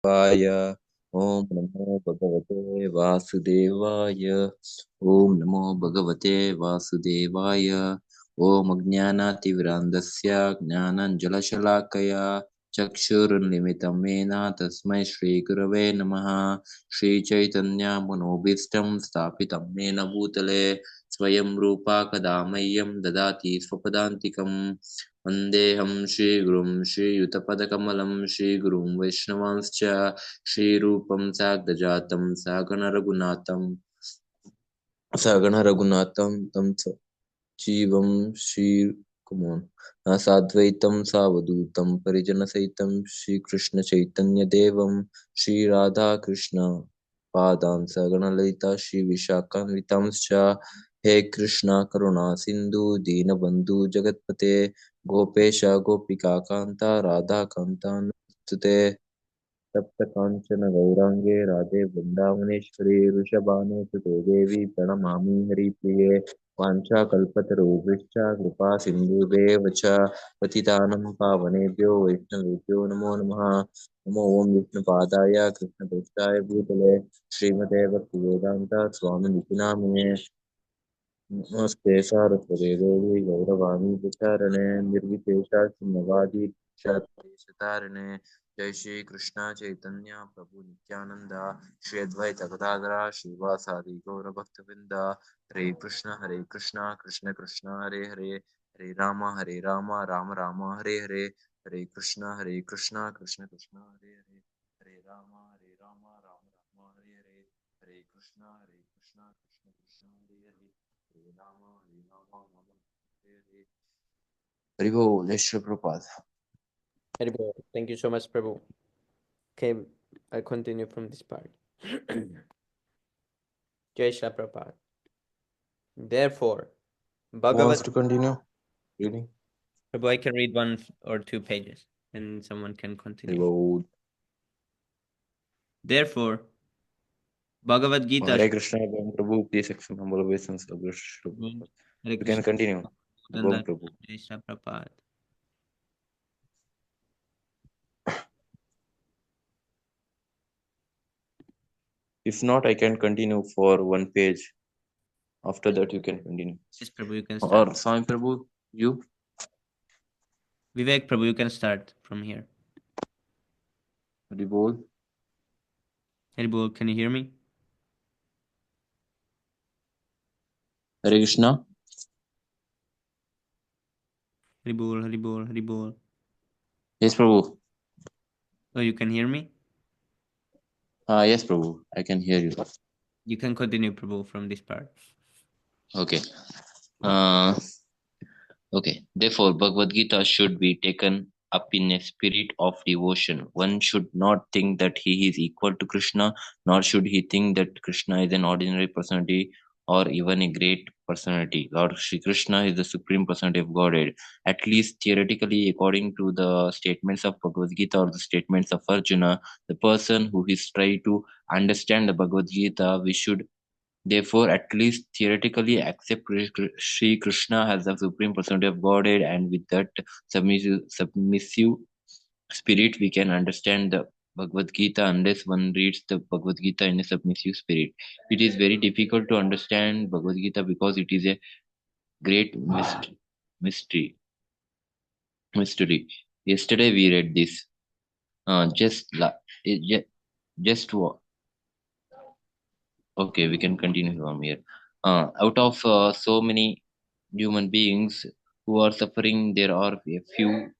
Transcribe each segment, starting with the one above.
वाय ओम नमो भगवते वासुदेवाय ओम नमो भगवते वासुदेवाय ओम अज्ञानातिविरान्धस्य ज्ञानाञ्जलशलाकया चक्षुरुन्मिलितं येन तस्मै श्रीगुरवे नमः। श्रीचैतन्यमनोभीष्टं स्थापितं येन भूतले स्वयं रूपा कदा मह्यं ददाति स्वपदान्तिकम्। वन्देऽहं श्रीगुरुं श्रीयुतपदकमलं श्रीगुरुं वैष्णवांश्च श्रीरूपं साग्रजातं सगण रघुनाथं तं जीवं साद्वैतं सावधूतं परिजनसहितं श्रीकृष्णचैतन्यदेवं श्रीराधाकृष्ण पादान् सगणललिता श्रीविशाखान्वितांश्च। हे कृष्णा करुणा सिन्धु दीनबन्धु जगत्पते गोपेश गोपिकान्ता राधाकान्ता नमोऽस्तुते। सप्तकाञ्चन गौराङ्गे राधे वृन्दावनेश्वरी वृषभानुसुते देवी प्रणमामि हरिप्रिये। वाञ्छाकल्पतरुभ्यश्च कृपा सिन्धुदेव च पतितानं पावनेभ्यो वैष्णवेभ्यो नमो नमः। नमो ओं विष्णुपादाय कृष्णप्रेष्ठाय भूतले श्रीमते भक्तिवेदान्त स्वामिनिति नामिने। नमस्ते सारस्वते देवी गौरवाणी प्रचारणे निर्विशेषा शून्यवादी तारिणे। जय श्री कृष्ण चैतन्य प्रभु नित्यानंद श्री अद्वैत गदाधर श्रीवासादि गौर भक्तवृंद। हरे कृष्ण कृष्ण कृष्ण हरे हरे हरे राम राम राम हरे हरे। हरे कृष्ण कृष्ण कृष्ण हरे हरे हरे राम राम राम हरे हरे। हरे कृष्ण कृष्ण कृष्ण हरे हरे हरे राम राम हरे हरे। हरि बोल। जय Shri Prabhupada. Thank you so much, Prabhu. Okay, I'll continue from this part. Jai Shri Prabhupada. Therefore, Who wants Bhagavad to continue reading? Prabhu, I can read 1 or 2 pages and someone can continue. Hello. Therefore, Bhagavad Gita. Hare Krishna, Prabhu, please accept humble obeisance of Krishna. You can continue. Prabhu. Jai Shri Prabhupada. If not, I can continue for 1 page. After that, you can continue. Yes, Prabhu, you can start. Or Swami Prabhu, you? Vivek Prabhu, you can start from here. Hari Bol. Hari Bol, can you hear me? Hare Krishna. Hari Bol, Hari Bol, Hari Bol. Yes, Prabhu. Oh, you can hear me? Yes, Prabhu. I can hear you. You can continue, Prabhu, from this part. Okay. Okay. Therefore, Bhagavad Gita should be taken up in a spirit of devotion. One should not think that he is equal to Krishna, nor should he think that Krishna is an ordinary personality or even a great personality. Lord Shri Krishna is the supreme personality of Godhead. At least theoretically, according to the statements of Bhagavad Gita or the statements of Arjuna, the person who is trying to understand the Bhagavad Gita, we should therefore at least theoretically accept Sri Krishna as the supreme personality of Godhead, and with that submissive spirit we can understand the Bhagavad Gita. Unless one reads the Bhagavad Gita in a submissive spirit, it is very difficult to understand Bhagavad Gita because it is a great mystery. Yesterday we read this. Just Okay, we can continue from here. Out of so many human beings who are suffering, there are a few.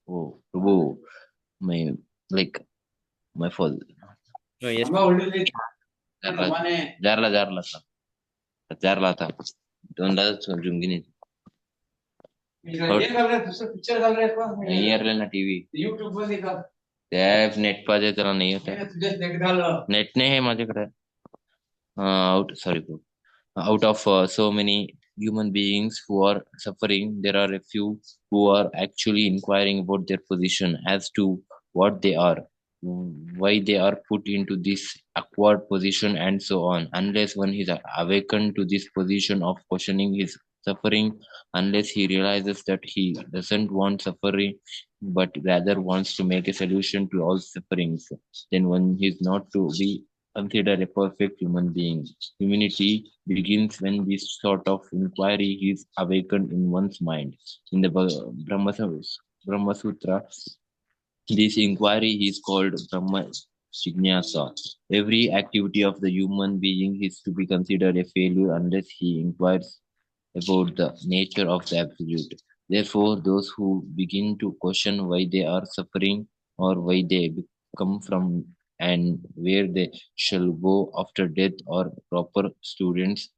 Oh, oh my, like my fault. Oh, yes. Jarla था. Don't let us zoom in. नहीं यार लेना TV. YouTube वर दिखा. त्याग net पाहिजे त्याला नाही होता. नेट नाही आहे माझ्याकडे. Out of so many human beings who are suffering, there are a few who are actually inquiring about their position as to what they are, why they are put into this awkward position, and so on. Unless one is awakened to this position of questioning his suffering unless he realizes that he doesn't want suffering but rather wants to make a solution to all sufferings. Then one is not to be considered a perfect human being. Humanity begins when this sort of inquiry is awakened in one's mind. In the Brahma Sutra, this inquiry is called Brahma Jignasa. Every activity of the human being is to be considered a failure unless he inquires about the nature of the absolute. Therefore, those who begin to question why they are suffering or why they come from and where they shall go after death are proper students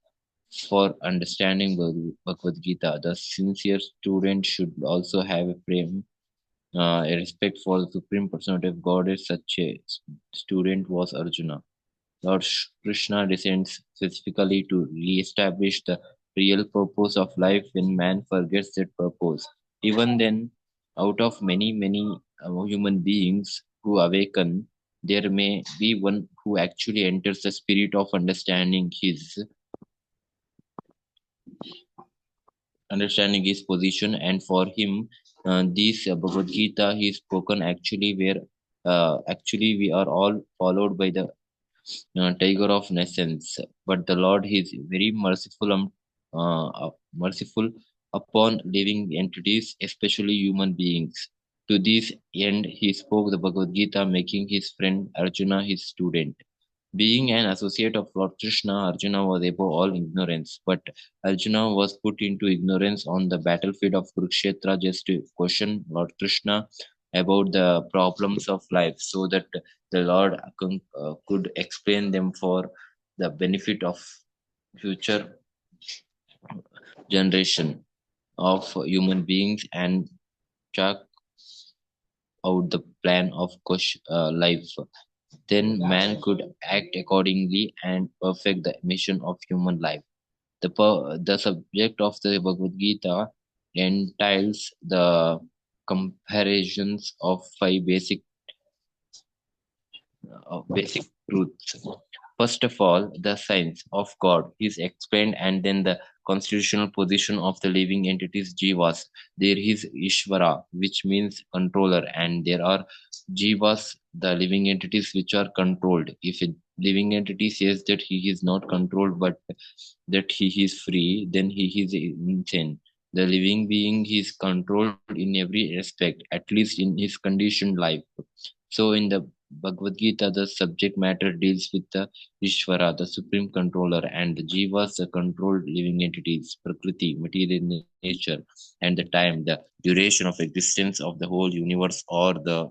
for understanding Bhagavad Gita. The sincere student should also have a respect for the Supreme Personality of Godhead. Such a student was Arjuna. Lord Krishna descends specifically to re-establish the real purpose of life when man forgets that purpose. Even then, out of many human beings who awaken, there may be one who actually enters the spirit of understanding his position, and for him, this Bhagavad Gita is spoken actually we are all followed by the tiger of nations, but the Lord is very merciful upon living entities, especially human beings. To this end, he spoke the Bhagavad Gita, making his friend Arjuna his student. Being an associate of Lord Krishna, Arjuna was above all ignorance, but Arjuna was put into ignorance on the battlefield of Kurukshetra just to question Lord Krishna about the problems of life, so that the Lord could explain them for the benefit of future generation of human beings and chalk out the plan of life. Then man could act accordingly and perfect the mission of human life. The subject of the Bhagavad Gita entails the comparisons of five basic truths. First of all, the science of God is explained, and then the constitutional position of the living entities jivas. There is Ishvara, which means controller, and there are jivas, the living entities which are controlled. If a living entity says that he is not controlled but that he is free, then he is insane. The living being is controlled in every aspect, at least in his conditioned life. So, in the Bhagavad Gita, the subject matter deals with the Ishvara, the supreme controller, and the Jivas, the controlled living entities, Prakriti, material nature, and the time, the duration of existence of the whole universe, or the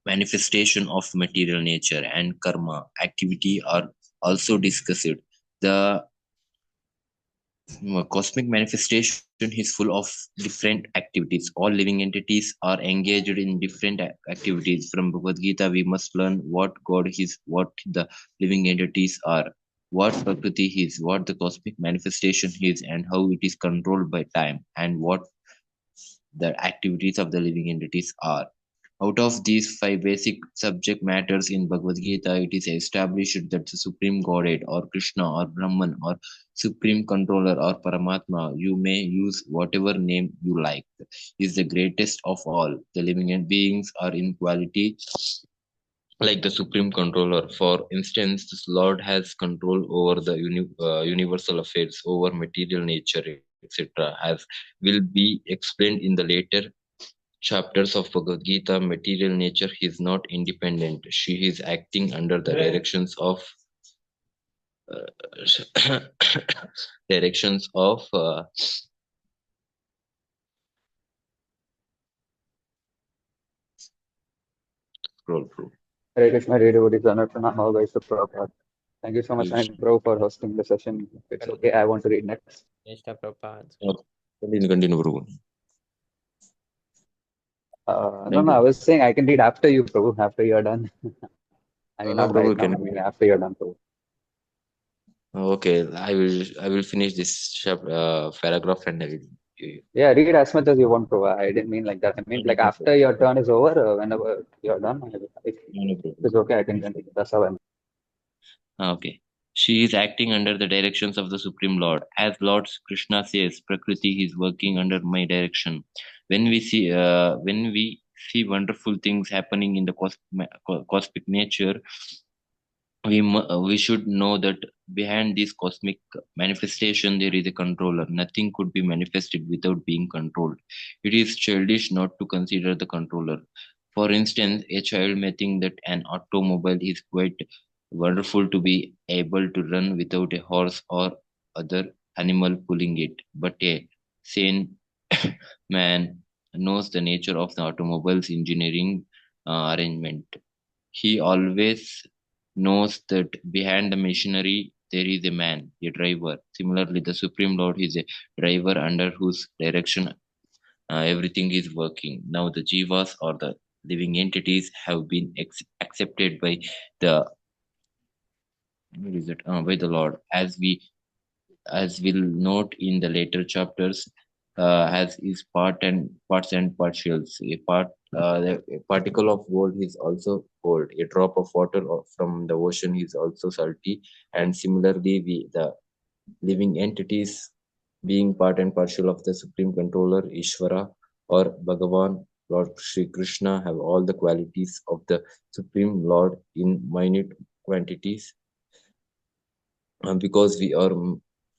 manifestation of material nature, and karma, activity are also discussed. The cosmic manifestation is full of different activities. All living entities are engaged in different activities. From Bhagavad Gita, we must learn what God is, what the living entities are, what Prakriti is, what the cosmic manifestation is, and how it is controlled by time, and what the activities of the living entities are. Out of these five basic subject matters in Bhagavad Gita, it is established that the Supreme Godhead, or Krishna, or Brahman, or Supreme Controller, or Paramatma, you may use whatever name you like, is the greatest of all. The living beings are in quality like the Supreme Controller. For instance, this Lord has control over the universal affairs, over material nature, etc., as will be explained in the later chapters of Bhagavad Gita. Material nature is not independent. She is acting under the directions of directions of scroll through. Hare Krishna, Hare Devotees, Pranam, all guys, Prabhupada. Thank you so much, Anand Bro, for hosting the session. It's okay, I want to read next. Nishta Prabhupada. Continue, Prabhu. No, I was saying I can read after you, Prabhu, after you're done. I mean, No, not right Prabhu, now, I mean, after you're done, Prabhu. Okay, I will finish this paragraph and I will give you. Yeah, read as much as you want, Prabhu. I didn't mean like that. I mean, like after your turn is over, whenever you're done, if No, no, Prabhu. it's okay, I can continue. That's how I mean. Okay. She is acting under the directions of the Supreme Lord. As Lord Krishna says, Prakriti is working under my direction. When we see wonderful things happening in the cosmic nature, we should know that behind this cosmic manifestation there is a controller. Nothing could be manifested without being controlled. It is childish not to consider the controller. For instance, a child may think that an automobile is quite wonderful to be able to run without a horse or other animal pulling it, but a sane man knows the nature of the automobile's engineering arrangement. He always knows that behind the machinery there is a man, a driver. Similarly, the Supreme Lord is a driver under whose direction everything is working. Now, the jivas or the living entities have been accepted by the by the Lord, as we'll note in the later chapters, as is parts and partials. A particle of gold is also gold. A drop of water from the ocean is also salty. And similarly, the living entities, being part and partial of the Supreme Controller, Ishvara or Bhagavan, Lord Sri Krishna, have all the qualities of the Supreme Lord in minute quantities, because we are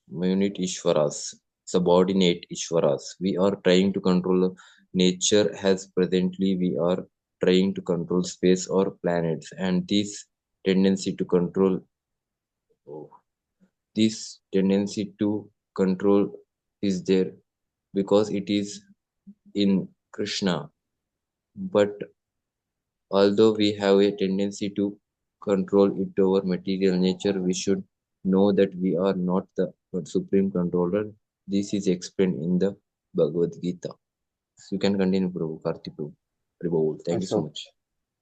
unit Ishwaras, subordinate Ishwaras. We are trying to control nature as presently we are trying to control space or planets, and tendency to control oh, this tendency to control is there because it is in Krishna. But although we have a tendency to control it over material nature, we should know that we are not the supreme controller. This is explained in the Bhagavad Gita. So you can continue, Prabhu. Karti Prabhu. Prabhu. Thank you so So, much.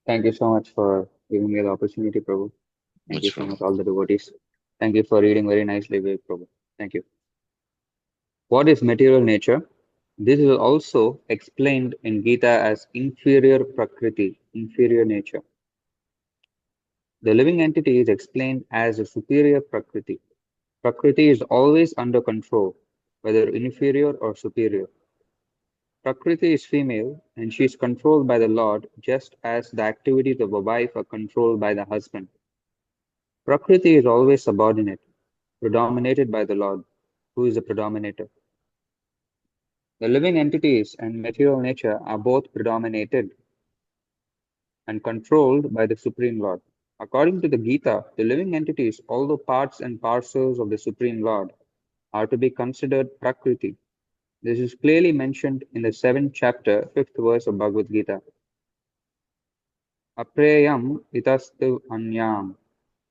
thank you so much for giving me the opportunity, Prabhu. Thank you Much, so Prabhu. much, all the devotees. Thank you for reading very nicely, Prabhu. Thank you. What is material nature? This is also explained in Gita as inferior prakriti, inferior nature. The living entity is explained as a superior prakriti. Prakriti is always under control, whether inferior or superior. Prakriti is female and she is controlled by the Lord just as the activities of a wife are controlled by the husband. Prakriti is always subordinate, predominated by the Lord, who is the predominator. The living entities and material nature are both predominated and controlled by the Supreme Lord. According to the Gita, the living entities, although parts and parcels of the Supreme Lord, are to be considered Prakriti. This is clearly mentioned in the 7th chapter, 5th verse of Bhagavad Gita. Aprayam itastu anyam.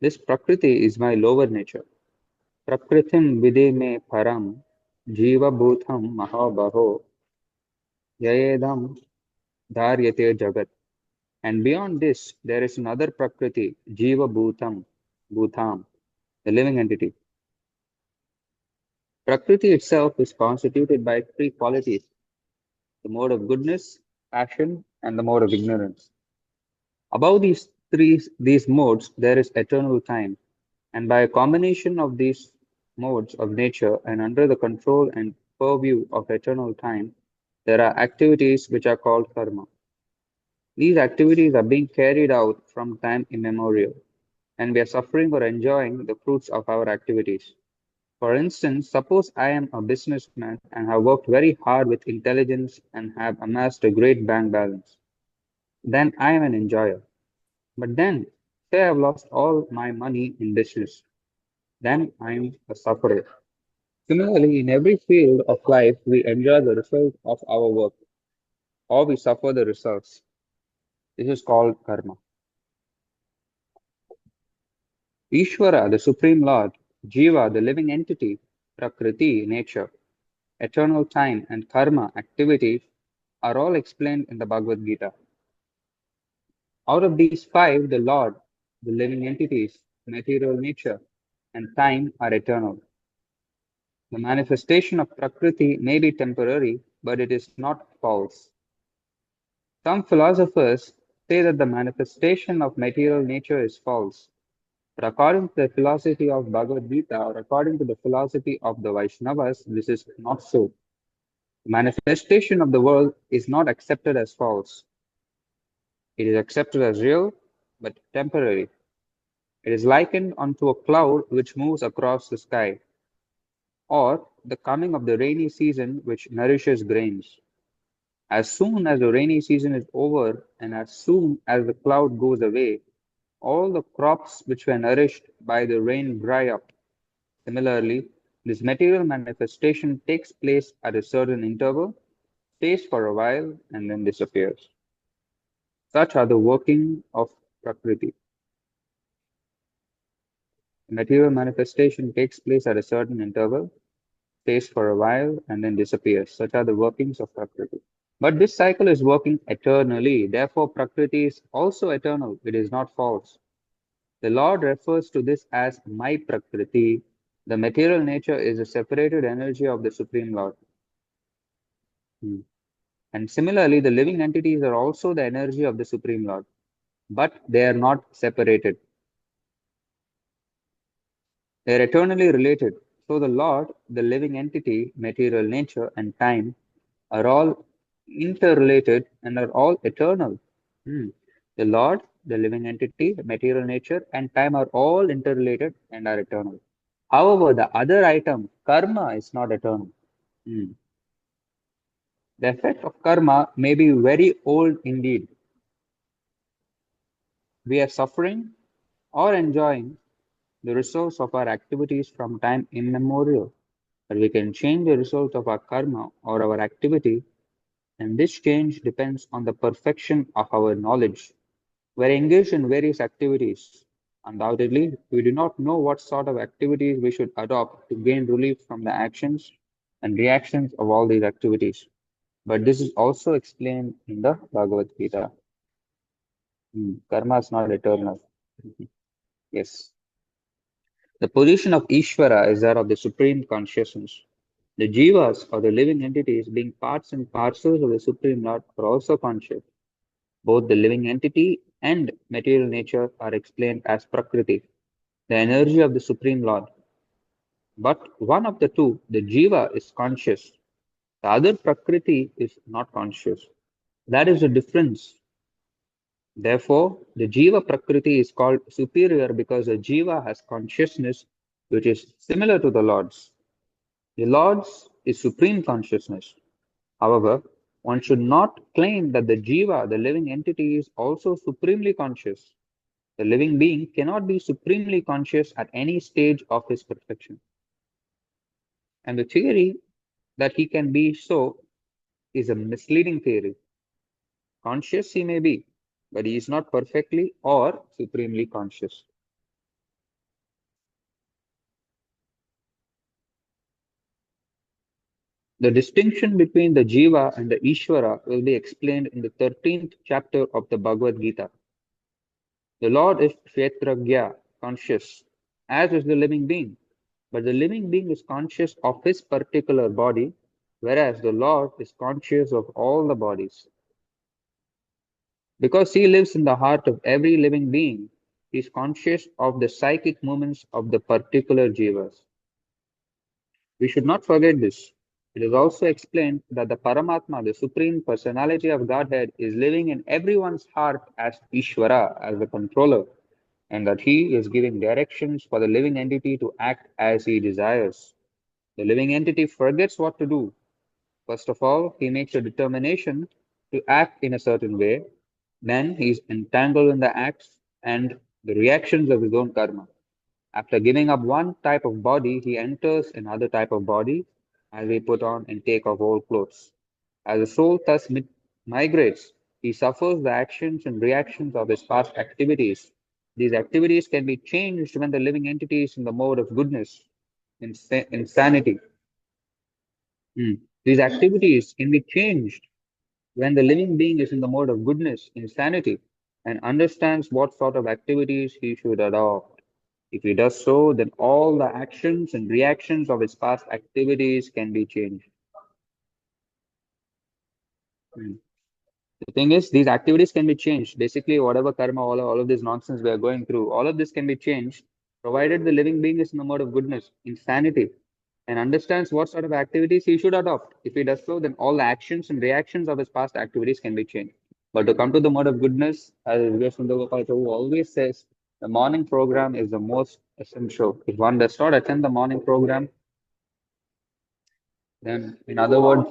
This Prakriti is my lower nature. Prakritim vide me param, jiva bhutam mahabaho, yayedam dharyate jagat. And beyond this, there is another Prakriti, jiva bhutam, the living entity. Prakriti itself is constituted by three qualities: the mode of goodness, passion, and the mode of ignorance. Above these modes, there is eternal time, and by a combination of these modes of nature and under the control and purview of eternal time, there are activities which are called karma. These activities are being carried out from time immemorial, and we are suffering or enjoying the fruits of our activities. For instance, suppose I am a businessman and have worked very hard with intelligence and have amassed a great bank balance. Then I am an enjoyer. But then, say I have lost all my money in business. Then I am a sufferer. Similarly, in every field of life, we enjoy the result of our work, or we suffer the results. This is called karma. Ishvara, the Supreme Lord, Jiva, the living entity, Prakriti, nature, eternal time, and karma, activities, are all explained in the Bhagavad Gita. Out of these five, the Lord, the living entities, material nature, and time are eternal. The manifestation of Prakriti may be temporary, but it is not false. Some philosophers say that the manifestation of material nature is false. But according to the philosophy of Bhagavad Gita, or according to the philosophy of the Vaishnavas, this is not so. The manifestation of the world is not accepted as false. It is accepted as real, but temporary. It is likened unto a cloud which moves across the sky, or the coming of the rainy season which nourishes grains. As soon as the rainy season is over, and as soon as the cloud goes away, all the crops which were nourished by the rain dry up. Similarly, this material manifestation takes place at a certain interval, stays for a while, and then disappears. Such are the working of Prakriti. The material manifestation takes place at a certain interval, stays for a while, and then disappears. Such are the workings of Prakriti. But this cycle is working eternally. Therefore, Prakriti is also eternal. It is not false. The Lord refers to this as my Prakriti. The material nature is a separated energy of the Supreme Lord. Hmm. And similarly, the living entities are also the energy of the Supreme Lord, but they are not separated. They are eternally related. So the Lord, the living entity, material nature, and time are all interrelated and are all eternal. Hmm. The Lord, the living entity, the material nature, and time are all interrelated and are eternal. However, the other item, karma, is not eternal. Hmm. The effect of karma may be very old indeed. We are suffering or enjoying the results of our activities from time immemorial. But we can change the result of our karma or our activity, and this change depends on the perfection of our knowledge. We're engaged in various activities. Undoubtedly, we do not know what sort of activities we should adopt to gain relief from the actions and reactions of all these activities. But this is also explained in the Bhagavad Gita. Karma is not eternal. Yes. The position of Ishvara is that of the supreme consciousness. The jivas, or the living entities, being parts and parcels of the Supreme Lord, are also conscious. Both the living entity and material nature are explained as Prakriti, the energy of the Supreme Lord. But one of the two, the jiva, is conscious. The other Prakriti is not conscious. That is the difference. Therefore, the jiva Prakriti is called superior because the jiva has consciousness which is similar to the Lord's. The Lord's is supreme consciousness. However, one should not claim that the jiva, the living entity, is also supremely conscious. The living being cannot be supremely conscious at any stage of his perfection. And the theory that he can be so is a misleading theory. Conscious he may be, but he is not perfectly or supremely conscious. The distinction between the jiva and the Ishvara will be explained in the 13th chapter of the Bhagavad Gita. The Lord is Kshetragya, conscious, as is the living being. But the living being is conscious of his particular body, whereas the Lord is conscious of all the bodies. Because he lives in the heart of every living being, he is conscious of the psychic movements of the particular jivas. We should not forget this. It is also explained that the Paramatma, the Supreme Personality of Godhead, is living in everyone's heart as Ishvara, as the controller, and that he is giving directions for the living entity to act as he desires. The living entity forgets what to do. First of all, he makes a determination to act in a certain way. Then he is entangled in the acts and the reactions of his own karma. After giving up one type of body, he enters another type of body as we put on and take off old clothes. As the soul thus migrates, he suffers the actions and reactions of his past activities. These activities can be changed when the living entity is in the mode of goodness, insanity. These activities can be changed when the living being is in the mode of goodness, insanity, and understands what sort of activities he should adopt. If he does so, then all the actions and reactions of his past activities can be changed. Hmm. The thing is, these activities can be changed. Basically, whatever karma, all of this nonsense we are going through, all of this can be changed, provided the living being is in the mode of goodness, insanity, and understands what sort of activities he should adopt. If he does so, then all the actions and reactions of his past activities can be changed. But to come to the mode of goodness, as Gopal Prabhu always says, the morning program is the most essential. If one does not attend the morning program, then in other words,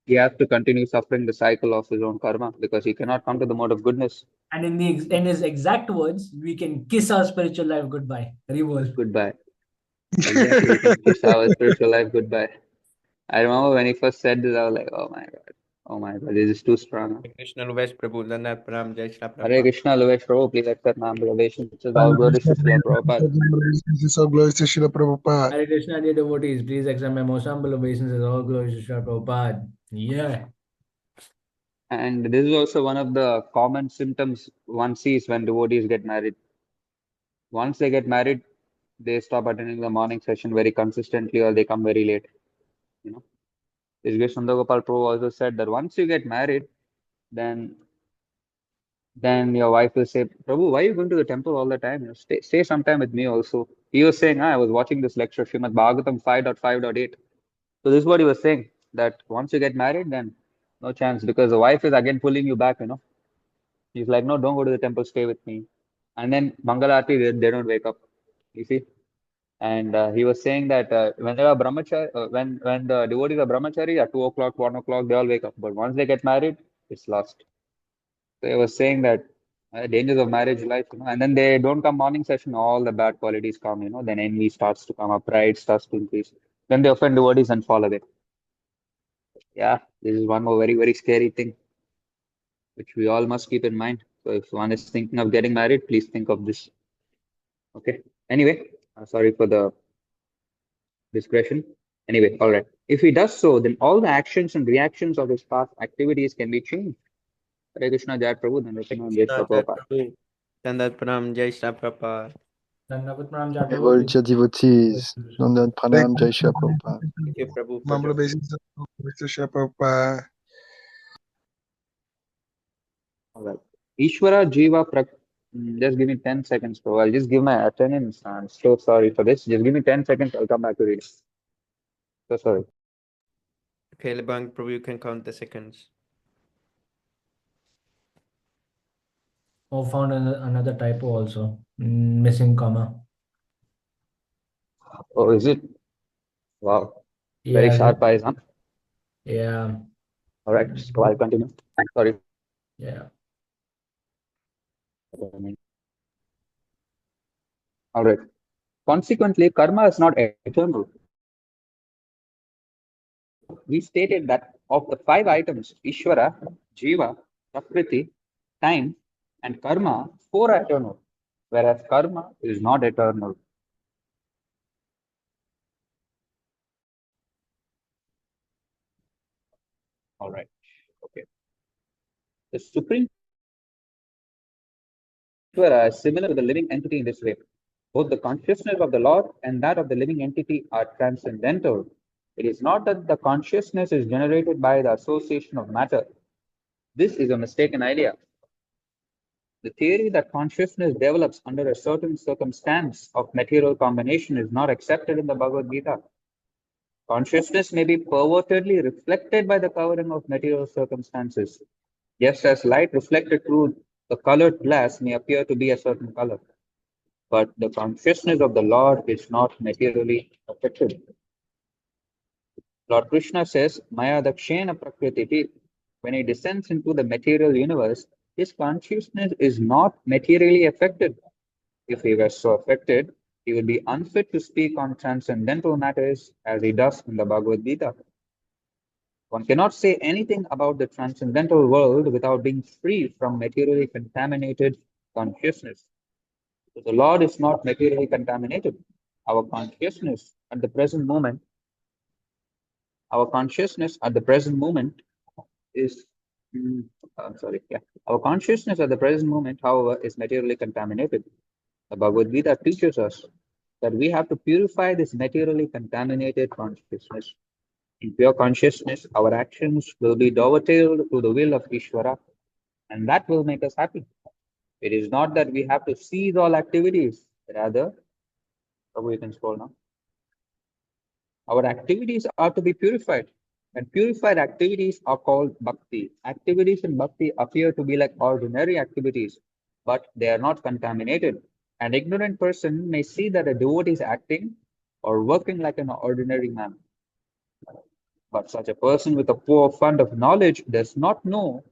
he has to continue suffering the cycle of his own karma because he cannot come to the mode of goodness. And in his exact words, we can kiss our spiritual life goodbye. Haribol. Goodbye. Exactly, we can kiss our spiritual life goodbye. I remember when he first said this, I was like, oh my god, this is too strong. Hare Krishna Luvesh Prabhu, Dandat Pranam, Jai Shri Hare Prabhupada. Krishna, Luvesh Prabhu, please accept my oblation. It says all glory to Srila Prabhupada. All glories to Srila Prabhupada. Hare Krishna, dear devotees, please accept my most humble obeisances. All glories to Srila Prabhupada. Yeah. And this is also one of the common symptoms one sees when devotees get married. Once they get married, they stop attending the morning session very consistently or they come very late. You know, Sri Gopal Prabhu also said that once you get married, then your wife will say, Prabhu, why are you going to the temple all the time? Stay sometime with me also. He was saying, I was watching this lecture, Srimad Bhagavatam 5.5.8. So this is what he was saying, that once you get married, then no chance, because the wife is again pulling you back, He's like, no, don't go to the temple, stay with me. And then Mangalarti, they don't wake up, you see. And he was saying that when they are brahmachari, when the devotees are brahmachari at 2 o'clock, 1 o'clock, they all wake up. But once they get married, it's lost. So he was saying that dangers of marriage life, and then they don't come morning session, all the bad qualities come, then envy starts to come up, pride starts to increase. Then they offend devotees and fall away. Yeah, this is one more very, very scary thing, which we all must keep in mind. So if one is thinking of getting married, please think of this. Okay. Anyway, sorry for the digression. Anyway, all right. If he does so, then all the actions and reactions of his past activities can be changed. Hare Krishna, Jai Prabhu, then Krishna, Jai Dandat Prabhupada. Prabhu, Dandat Pranam, Jai Shri Prabhupada. Dandavat Pranam, Jai All Prabhu. dear devotees, Nandan Pranam, Jai Shri Prabhupada. Thank you, Prabhu, for Humble the obeisance to Srila Prabhupada. All right. Ishvara Jiva just give me 10 seconds, bro. I'll just give my attendance. I'm so sorry for this. Just give me 10 seconds. I'll come back to read. So sorry. Okay, Lebang Prabhu, you can count the seconds. Oh, found another typo also. Missing comma. Oh, is it? Wow. Very Yeah. sharp eyes, huh? Yeah. All right. So I'll continue. Sorry. Yeah. All right. Consequently, karma is not eternal. We stated that of the 5 items, Ishvara, Jiva, Prakriti, time, and karma, 4 are eternal, whereas karma is not eternal. All right. Okay. The Supreme Ishvara is similar to the living entity in this way. Both the consciousness of the Lord and that of the living entity are transcendental. It is not that the consciousness is generated by the association of matter. This is a mistaken idea. The theory that consciousness develops under a certain circumstance of material combination is not accepted in the Bhagavad Gita. Consciousness may be pervertedly reflected by the covering of material circumstances, just as light reflected through the colored glass may appear to be a certain color. But the consciousness of the Lord is not materially affected. Lord Krishna says, Maya Dakshena Prakriti. When he descends into the material universe, his consciousness is not materially affected. If he were so affected, he would be unfit to speak on transcendental matters as he does in the Bhagavad Gita. One cannot say anything about the transcendental world without being free from materially contaminated consciousness. So the Lord is not materially contaminated. Our consciousness at the present moment is our consciousness at the present moment, however, is materially contaminated. The Bhagavad Gita teaches us that we have to purify this materially contaminated consciousness. In pure consciousness, our actions will be dovetailed to the will of Ishvara, and that will make us happy. It is not that we have to cease all activities. Rather, Prabhu, you can scroll now. Our activities are to be purified, and purified activities are called bhakti. Activities in bhakti appear to be like ordinary activities, but they are not contaminated. An ignorant person may see that a devotee is acting or working like an ordinary man. But such a person with a poor fund of knowledge does not know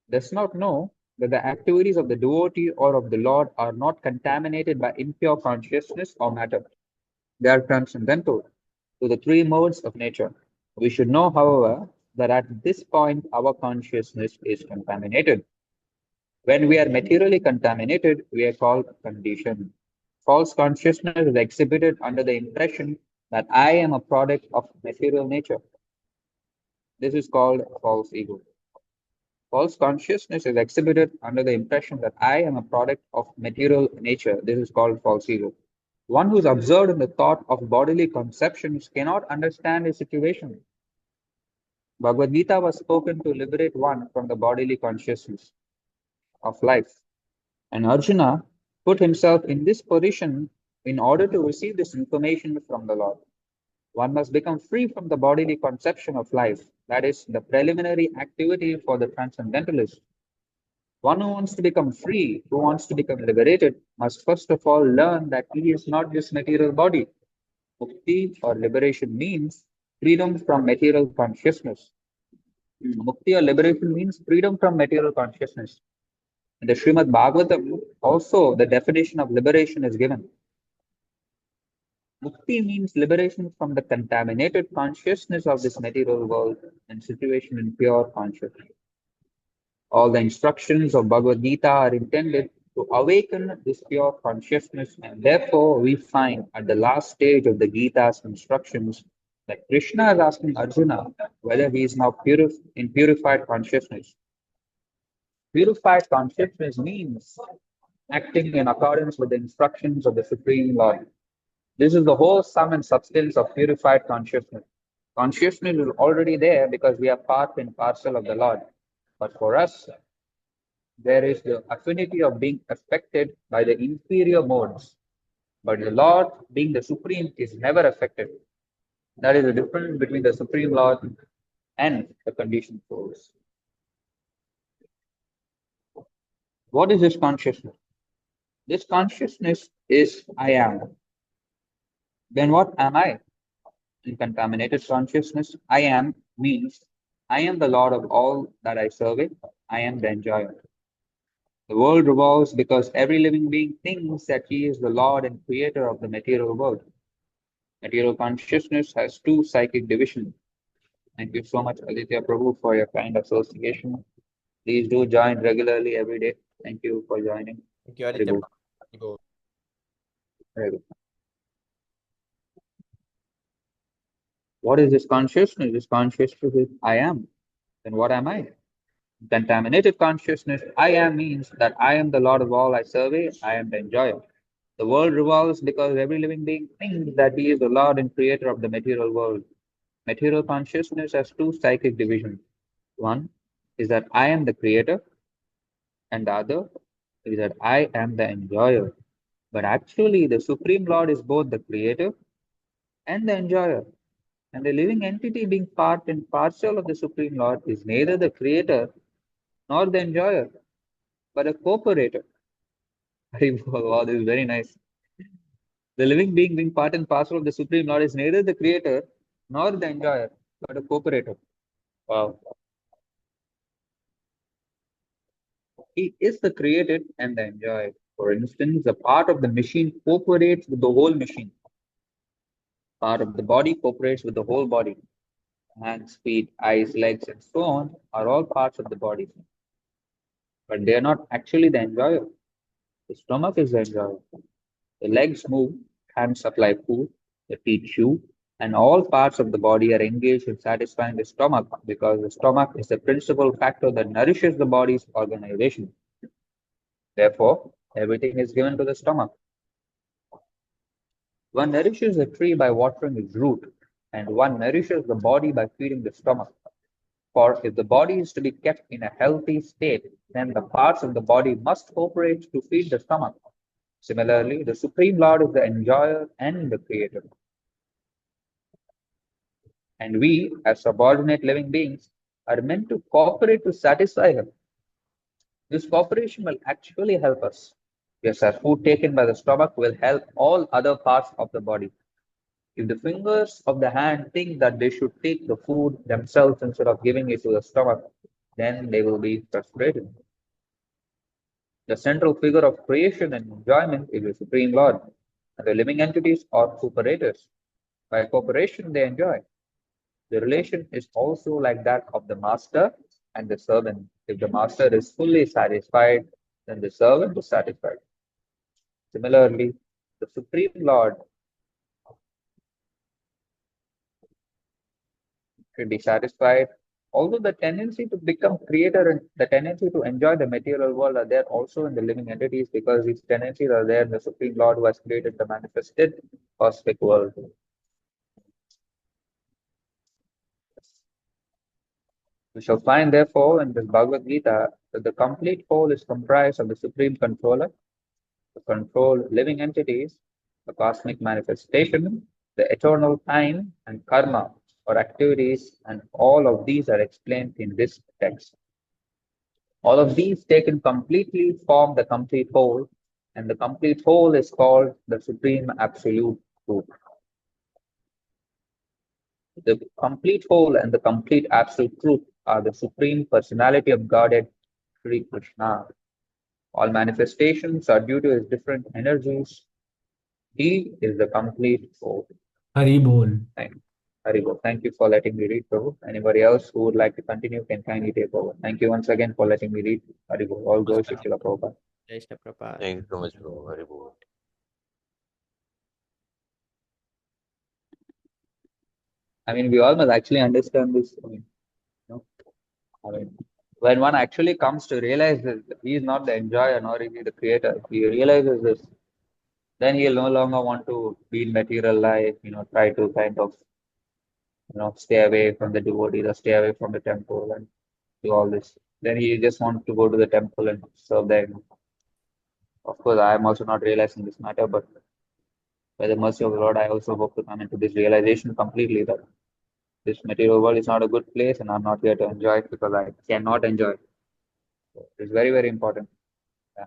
that the activities of the devotee or of the Lord are not contaminated by impure consciousness or matter. They are transcendental to the three modes of nature. We should know, however, that at this point our consciousness is contaminated. When we are materially contaminated, we are called conditioned. False consciousness is exhibited under the impression that I am a product of material nature. This is called false ego. False consciousness is exhibited under the impression that I am a product of material nature. This is called false ego. One who is absorbed in the thought of bodily conceptions cannot understand his situation. Bhagavad Gita was spoken to liberate one from the bodily consciousness of life. And Arjuna put himself in this position in order to receive this information from the Lord. One must become free from the bodily conception of life. That is the preliminary activity for the transcendentalist. One who wants to become free, who wants to become liberated, must first of all learn that he is not this material body. Mukti or liberation means freedom from material consciousness. Mukti or liberation means freedom from material consciousness. In the Srimad Bhagavatam, also the definition of liberation is given. Mukti means liberation from the contaminated consciousness of this material world and situation in pure consciousness. All the instructions of Bhagavad Gita are intended to awaken this pure consciousness, and therefore we find at the last stage of the Gita's instructions that Krishna is asking Arjuna whether he is now in purified consciousness. Purified consciousness means acting in accordance with the instructions of the Supreme Lord. This is the whole sum and substance of purified consciousness. Consciousness is already there because we are part and parcel of the Lord. But for us, there is the affinity of being affected by the inferior modes. But the Lord, being the Supreme, is never affected. That is the difference between the Supreme Lord and the conditioned souls. What is this consciousness? This consciousness is I am. Then what am I? In contaminated consciousness, I am means I am the Lord of all that I survey. I am the enjoyer. The world revolves because every living being thinks that he is the Lord and creator of the material world. Material consciousness has two psychic divisions. Thank you so much, Aditya Prabhu, for your kind association. Please do join regularly every day. Thank you for joining. Thank you, Very Aditya. good. Very good. What is this consciousness? This consciousness is I am. Then what am I? Contaminated consciousness, I am means that I am the Lord of all I survey, I am the enjoyer. The world revolves because every living being thinks that he is the Lord and creator of the material world. Material consciousness has two psychic divisions. One is that I am the creator, and the other is that I am the enjoyer. But actually, the Supreme Lord is both the creator and the enjoyer. And the living entity being part and parcel of the Supreme Lord is neither the creator nor the enjoyer, but a cooperator. Wow, this is very nice. The living being part and parcel of the Supreme Lord is neither the creator nor the enjoyer, but a cooperator. Wow. He is the created and the enjoyer. For instance, the part of the machine cooperates with the whole machine. Part of the body cooperates with the whole body. Hands, feet, eyes, legs, and so on are all parts of the body. But they are not actually the enjoyer. The stomach is the enjoyer. The legs move, hands supply food, the feet chew, and all parts of the body are engaged in satisfying the stomach because the stomach is the principal factor that nourishes the body's organization. Therefore, everything is given to the stomach. One nourishes a tree by watering its root, and one nourishes the body by feeding the stomach. For if the body is to be kept in a healthy state, then the parts of the body must cooperate to feed the stomach. Similarly, the Supreme Lord is the enjoyer and the creator. And we, as subordinate living beings, are meant to cooperate to satisfy Him. This cooperation will actually help us. Yes, our food taken by the stomach will help all other parts of the body. If the fingers of the hand think that they should take the food themselves instead of giving it to the stomach, then they will be frustrated. The central figure of creation and enjoyment is the Supreme Lord, and the living entities are cooperators. By cooperation, they enjoy. The relation is also like that of the master and the servant. If the master is fully satisfied, then the servant is satisfied. Similarly, the Supreme Lord should be satisfied. Although the tendency to become creator and the tendency to enjoy the material world are there also in the living entities, because these tendencies are there in the Supreme Lord who has created the manifested cosmic world. We shall find, therefore, in this Bhagavad Gita that the complete whole is comprised of the Supreme Controller, the controlled living entities, the cosmic manifestation, the eternal time, and karma or activities, and all of these are explained in this text. All of these taken completely form the complete whole, and the complete whole is called the Supreme Absolute Truth. The complete whole and the complete absolute truth are the Supreme Personality of Godhead, Sri Krishna. All manifestations are due to his different energies. He is the complete whole. Hari Bol. Thank you. Hari Bol. Thank you for letting me read, Prabhu. Anybody else who would like to continue can kindly take over. Thank you once again for letting me read. Hari Bol. All glories to Srila Prabhupada. Jai Shri Prabhupada. Thank you so much, bro. Very good. I mean, we all must actually understand this. When one actually comes to realize that he is not the enjoyer nor is he the creator, he realizes this, then he'll no longer want to be in material life, try to kind of, stay away from the devotees or stay away from the temple and do all this. Then he just wants to go to the temple and serve there. Of course, I am also not realizing this matter, but by the mercy of the Lord, I also hope to come into this realization completely that this material world is not a good place and I'm not here to enjoy it because I cannot enjoy it. So it's very, very important. Yeah.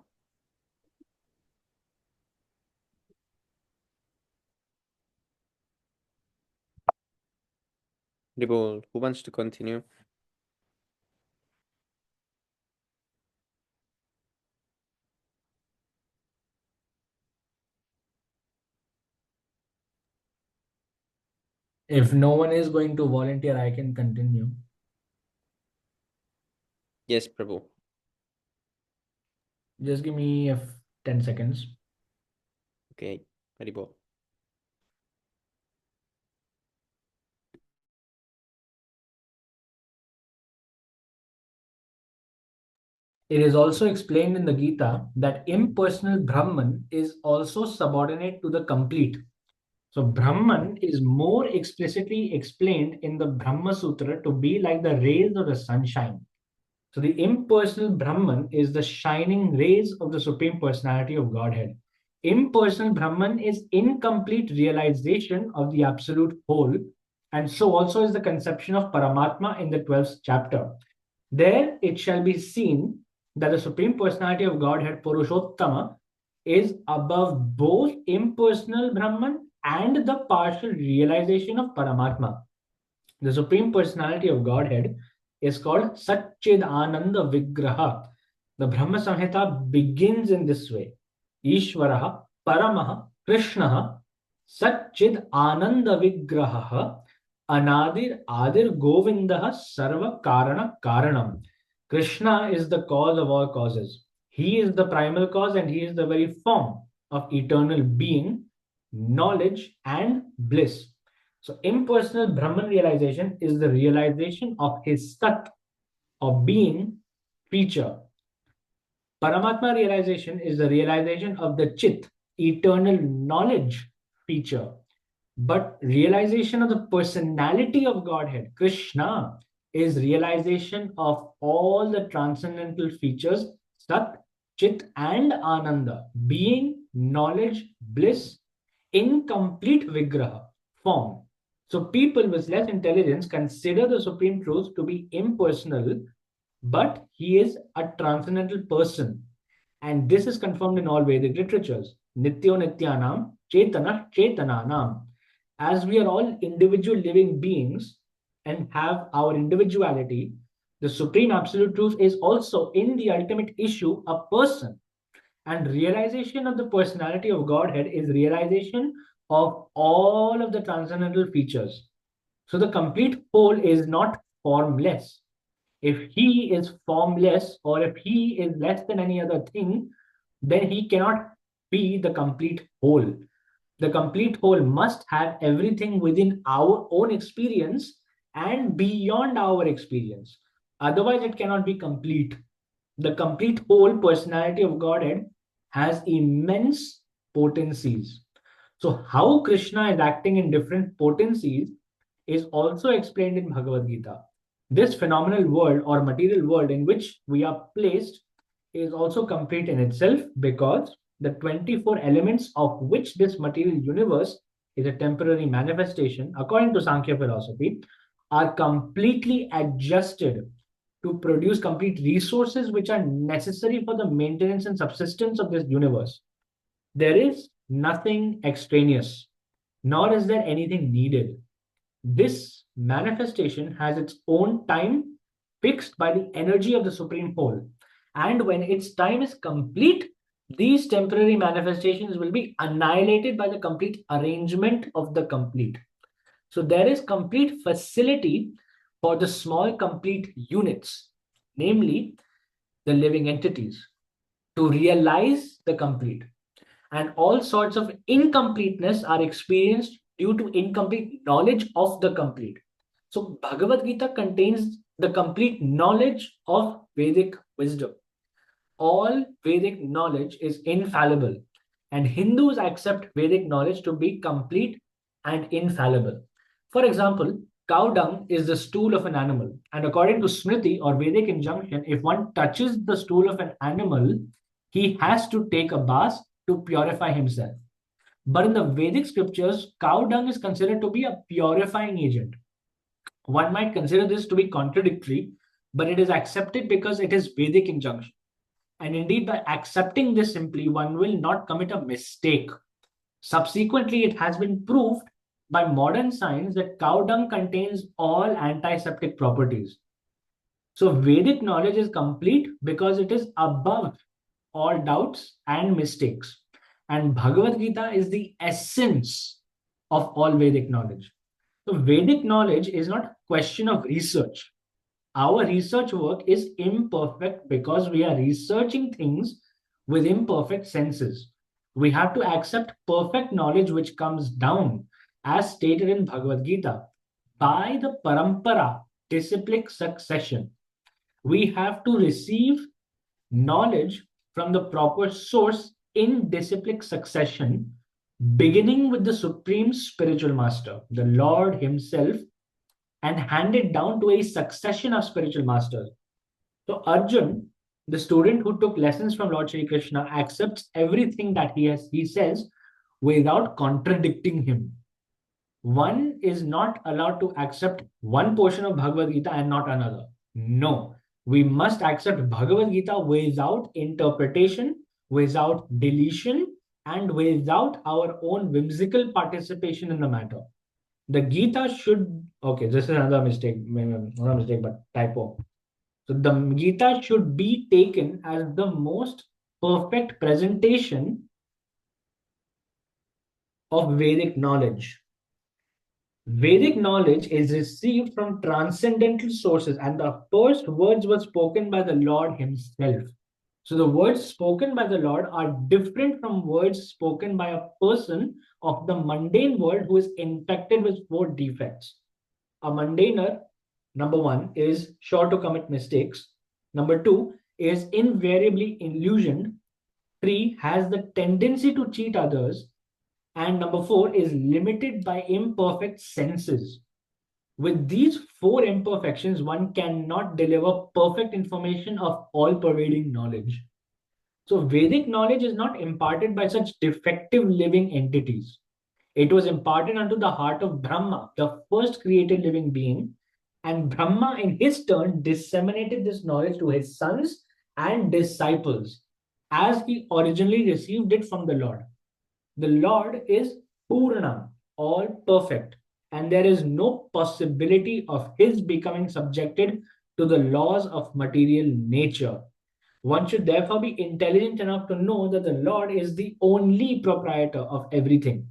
Ribol, who wants to continue? If no one is going to volunteer, I can continue. Yes, Prabhu. Just give me 10 seconds. Okay, Haribol. It is also explained in the Gita that impersonal Brahman is also subordinate to the complete. So Brahman is more explicitly explained in the Brahma Sutra to be like the rays of the sunshine. So the impersonal Brahman is the shining rays of the Supreme Personality of Godhead. Impersonal Brahman is incomplete realization of the absolute whole, and so also is the conception of Paramatma in the 12th chapter. There it shall be seen that the Supreme Personality of Godhead, Purushottama, is above both impersonal Brahman and the partial realization of Paramatma. The Supreme Personality of Godhead is called Satchid Ananda Vigraha. The Brahma Samhita begins in this way. Ishvaraha Paramaha Krishnaha Satchid Ananda Vigraha Anadir Adir Govindaha Sarva Karana Karanam. Krishna is the cause of all causes. He is the primal cause and he is the very form of eternal being, knowledge, and bliss. So impersonal Brahman realization is the realization of his Sat, of being, creature. Paramatma realization is the realization of the Chit, eternal knowledge feature. But realization of the personality of Godhead, Krishna, is realization of all the transcendental features, Sat, Chit, and Ananda, being, knowledge, bliss, incomplete Vigraha, form. So people with less intelligence consider the Supreme Truth to be impersonal, but he is a transcendental person. And this is confirmed in all Vedic literatures. Nityo Nityanam, Chetana Chetananam. As we are all individual living beings and have our individuality, the Supreme Absolute Truth is also, in the ultimate issue, a person. And realization of the personality of Godhead is realization of all of the transcendental features. So the complete whole is not formless. If he is formless or if he is less than any other thing, then he cannot be the complete whole. The complete whole must have everything within our own experience and beyond our experience. Otherwise, it cannot be complete. The complete whole personality of Godhead has immense potencies. So, how Krishna is acting in different potencies is also explained in Bhagavad Gita. This phenomenal world or material world in which we are placed is also complete in itself because the 24 elements of which this material universe is a temporary manifestation, according to Sankhya philosophy, are completely adjusted to produce complete resources which are necessary for the maintenance and subsistence of this universe. There is nothing extraneous, nor is there anything needed. This manifestation has its own time fixed by the energy of the Supreme Whole. And when its time is complete, these temporary manifestations will be annihilated by the complete arrangement of the complete. So there is complete facility for the small complete units, namely the living entities, to realize the complete. And all sorts of incompleteness are experienced due to incomplete knowledge of the complete. So Bhagavad Gita contains the complete knowledge of Vedic wisdom. All Vedic knowledge is infallible, and Hindus accept Vedic knowledge to be complete and infallible. For example, cow dung is the stool of an animal, and according to Smriti or Vedic injunction, if one touches the stool of an animal, he has to take a bath to purify himself. But in the Vedic scriptures, cow dung is considered to be a purifying agent. One might consider this to be contradictory, but it is accepted because it is Vedic injunction. And indeed, by accepting this simply, one will not commit a mistake. Subsequently, it has been proved by modern science that cow dung contains all antiseptic properties. So Vedic knowledge is complete because it is above all doubts and mistakes. And Bhagavad Gita is the essence of all Vedic knowledge. So Vedic knowledge is not a question of research. Our research work is imperfect because we are researching things with imperfect senses. We have to accept perfect knowledge which comes down, as stated in Bhagavad Gita, by the parampara, disciplic succession. We have to receive knowledge from the proper source in disciplic succession, beginning with the supreme spiritual master, the Lord himself, and hand it down to a succession of spiritual masters. So Arjun, the student who took lessons from Lord Shri Krishna, accepts everything that he says without contradicting him. One is not allowed to accept one portion of Bhagavad Gita and not another. No, we must accept Bhagavad Gita without interpretation, without deletion, and without our own whimsical participation in the matter. The Gita should, okay, this is another mistake, not a mistake, but typo. So the Gita should be taken as the most perfect presentation of Vedic knowledge. Vedic knowledge is received from transcendental sources, and the first words were spoken by the Lord himself. So the words spoken by the Lord are different from words spoken by a person of the mundane world who is infected with 4 defects. A mundaner, number 1, is sure to commit mistakes. Number 2, is invariably illusioned. 3 has the tendency to cheat others. And number 4 is limited by imperfect senses. With these 4 imperfections, one cannot deliver perfect information of all pervading knowledge. So, Vedic knowledge is not imparted by such defective living entities. It was imparted unto the heart of Brahma, the first created living being, and Brahma, in his turn, disseminated this knowledge to his sons and disciples as he originally received it from the Lord. The Lord is Purna, all perfect, and there is no possibility of his becoming subjected to the laws of material nature. One should therefore be intelligent enough to know that the Lord is the only proprietor of everything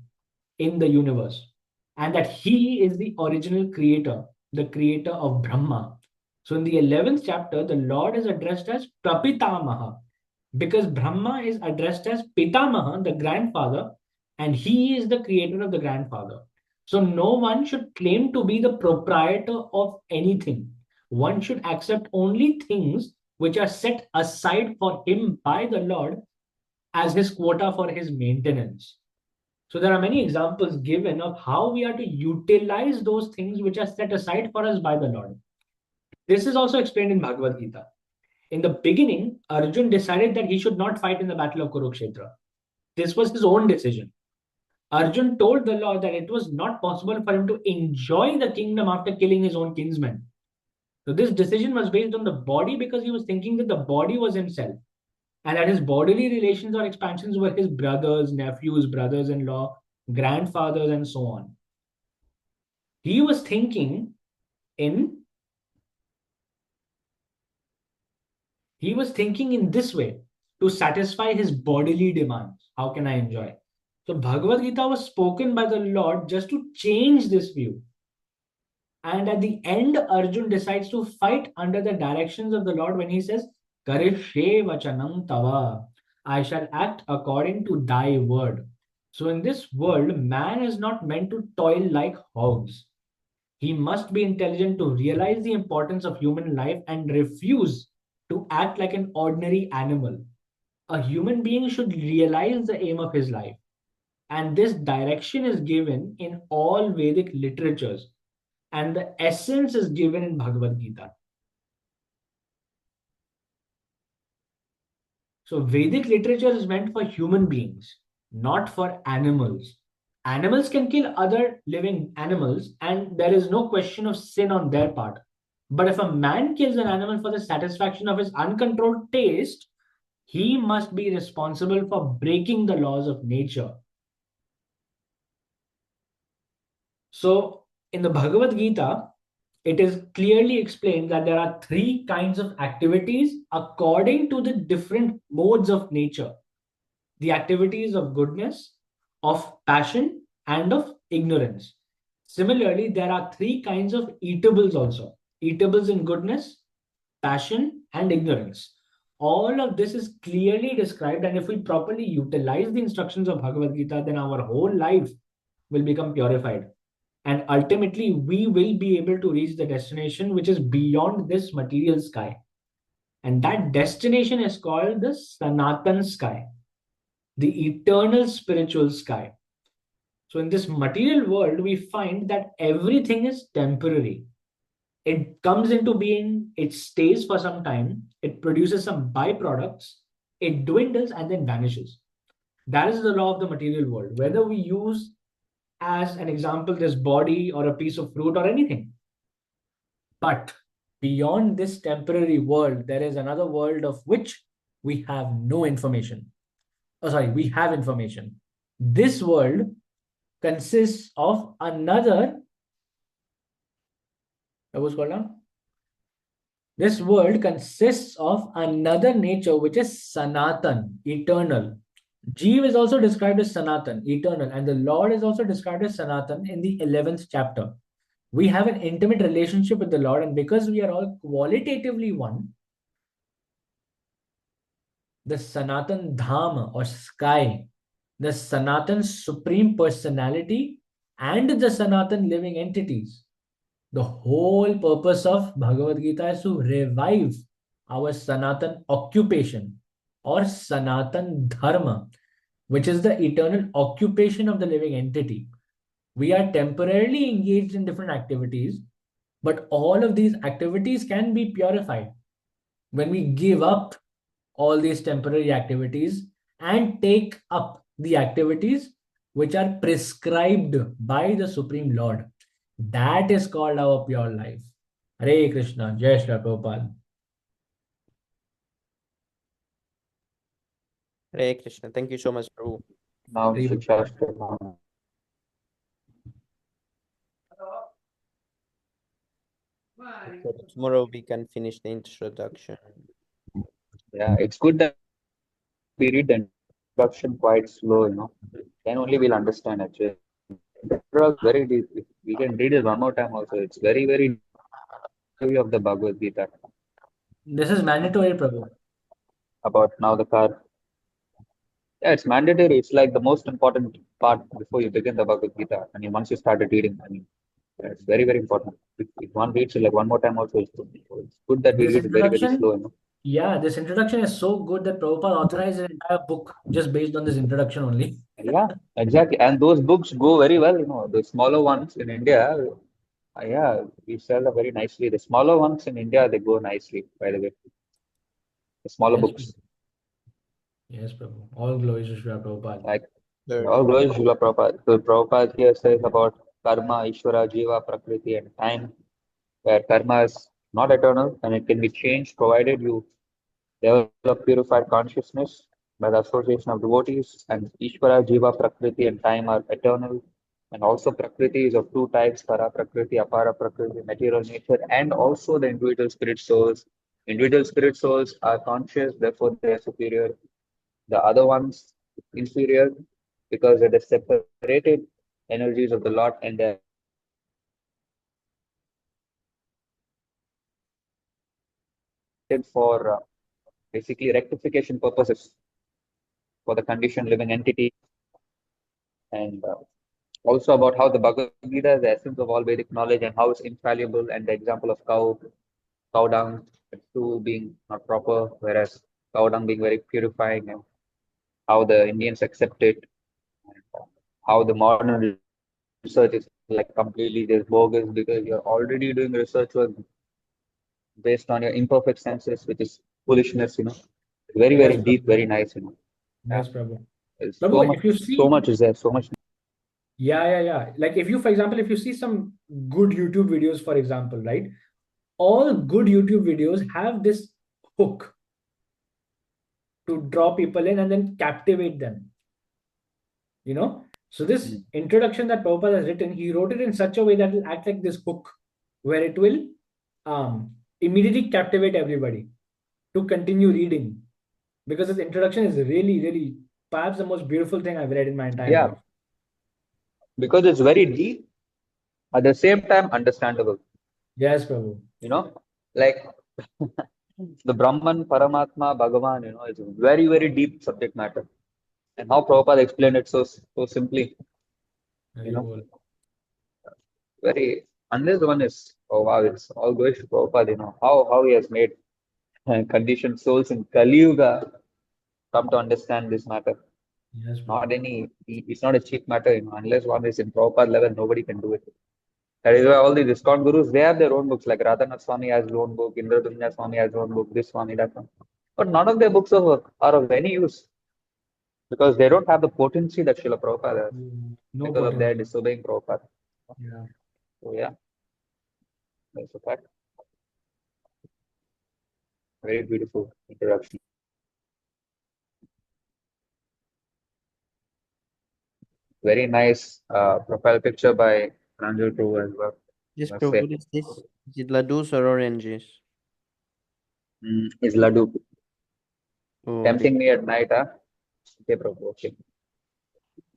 in the universe, and that he is the original creator, the creator of Brahma. So in the 11th chapter, the Lord is addressed as Prapitamaha, because Brahma is addressed as Pitamaha, the grandfather, and he is the creator of the grandfather. So no one should claim to be the proprietor of anything. One should accept only things which are set aside for him by the Lord as his quota for his maintenance. So there are many examples given of how we are to utilize those things which are set aside for us by the Lord. This is also explained in Bhagavad Gita. In the beginning, Arjun decided that he should not fight in the battle of Kurukshetra. This was his own decision. Arjun told the Lord that it was not possible for him to enjoy the kingdom after killing his own kinsmen. So this decision was based on the body because he was thinking that the body was himself and that his bodily relations or expansions were his brothers, nephews, brothers-in-law, grandfathers, and so on. He was thinking in this way to satisfy his bodily demands. How can I enjoy? So Bhagavad Gita was spoken by the Lord just to change this view. And at the end, Arjun decides to fight under the directions of the Lord when he says, Karishye vachanam tava. I shall act according to thy word. So in this world, man is not meant to toil like hogs. He must be intelligent to realize the importance of human life and refuse to act like an ordinary animal. A human being should realize the aim of his life. And this direction is given in all Vedic literatures. And the essence is given in Bhagavad Gita. So Vedic literature is meant for human beings, not for animals. Animals can kill other living animals, and there is no question of sin on their part. But if a man kills an animal for the satisfaction of his uncontrolled taste, he must be responsible for breaking the laws of nature. So, in the Bhagavad Gita, it is clearly explained that there are 3 kinds of activities according to the different modes of nature: the activities of goodness, of passion, and of ignorance. Similarly, there are 3 kinds of eatables also: eatables in goodness, passion, and ignorance. All of this is clearly described, and if we properly utilize the instructions of Bhagavad Gita, then our whole life will become purified. And ultimately, we will be able to reach the destination which is beyond this material sky. And that destination is called the Sanatan sky, the eternal spiritual sky. So in this material world, we find that everything is temporary. It comes into being, it stays for some time, it produces some byproducts, it dwindles and then vanishes. That is the law of the material world. Whether we use as an example this body or a piece of fruit or anything. But beyond this temporary world, there is another world of which we have no information. We have information. This world consists of another. This world consists of another nature which is Sanatan, eternal. Jeev is also described as Sanatan, eternal, and the Lord is also described as Sanatan in the 11th chapter. We have an intimate relationship with the Lord, and because we are all qualitatively one, the Sanatan Dham or sky, the Sanatan Supreme Personality, and the Sanatan living entities. The whole purpose of Bhagavad Gita is to revive our Sanatan occupation or Sanatan Dharma, which is the eternal occupation of the living entity. We are temporarily engaged in different activities, but all of these activities can be purified when we give up all these temporary activities and take up the activities which are prescribed by the Supreme Lord. That is called our pure life. Hare Krishna, Jai Shri Prabhupada. Hare Krishna. Thank you so much, Prabhu. Now, Hare Shikshastra. So tomorrow we can finish the introduction. Yeah, it's good that we read the introduction quite slow, you know. Then only we'll understand actually. The introduction is very deep. If we can read it one more time also. It's very, very heavy of the Bhagavad Gita This is mandatory, Prabhu. about now the car. Yeah, it's mandatory. It's like the most important part before you begin the Bhagavad Gita. I mean, once you started reading, I mean, yeah, it's very, very important. If one reads it like one more time also, it's good. So it's good that we This read it very, very introduction, slow, you know. yeah, this introduction is so good that Prabhupada authorized an entire book just based on this introduction only. Yeah, exactly. And those books go very well, you know. The smaller ones in India, yeah, we sell them very nicely. The smaller ones in India, they go nicely, by the way. The smaller Yes, books. yes, Prabhu. All glories to Shri Prabhupada. Like Sure. all glories to Srila Prabhupada. So Prabhupada here says about karma, Ishvara, Jiva, Prakriti, and time, where karma is not eternal and it can be changed provided you develop purified consciousness by the association of devotees, and Ishvara, Jiva, Prakriti, and time are eternal. And also, Prakriti is of two types: Para Prakriti, Apara Prakriti, material nature, and also the individual spirit souls. Individual spirit souls are conscious, therefore they are superior. The other ones inferior because they are separated energies of the Lord, and they are for basically rectification purposes for the conditioned living entity, and also about how the Bhagavad Gita is the essence of all Vedic knowledge and how it's infallible, and the example of cow dung, two being not proper, whereas cow dung being very purifying, and how the Indians accept it, and how the modern research is like completely just bogus because you're already doing research work based on your imperfect senses, which is foolishness, you know. Very, Yes, very deep, Prabhu. very nice, you know. Yeah. Yes, Prabhu. There's Prabhu, if you so see, much is there, so much. yeah. Like if you, for example, if you see some good YouTube videos, for example, right? All good YouTube videos have this hook to draw people in and then captivate them. So this Mm. introduction that Prabhupada has written, he wrote it in such a way that it will act like this hook, where it will immediately captivate everybody to continue reading. Because this introduction is really, really perhaps the most beautiful thing I've read in my entire Yeah, life. because it's very deep, at the same time understandable, Yes, Prabhu. you know, like the Brahman, Paramatma, Bhagavan, you know, it's a very, very deep subject matter. And how Prabhupada explained it so simply, you know, Haribol. very, unless one is, oh wow, it's all going to Prabhupada, you know, how he has made conditioned souls in Kali Yuga come to understand this matter. Yes, Not Prabhu. it's not a cheap matter, you know, unless one is in Prabhupada level, nobody can do it. That is why all these ISKCON gurus, they have their own books, like Radhanath Swami has his own book, Indradunya Swami has his own book, this Swami, that one. But none of their books are of any use because they don't have the potency that Srila Prabhupada has No because of their potency. disobeying Prabhupada. Yeah. So, yeah, that's a fact. Very beautiful introduction. Very nice profile picture by Ranjit Prabhu as well. Yes, Must Prabhu, say. what is this? Is it laddus or oranges? Is Laddu Oh, tempting me at night, huh? Okay, Prabhu. Okay.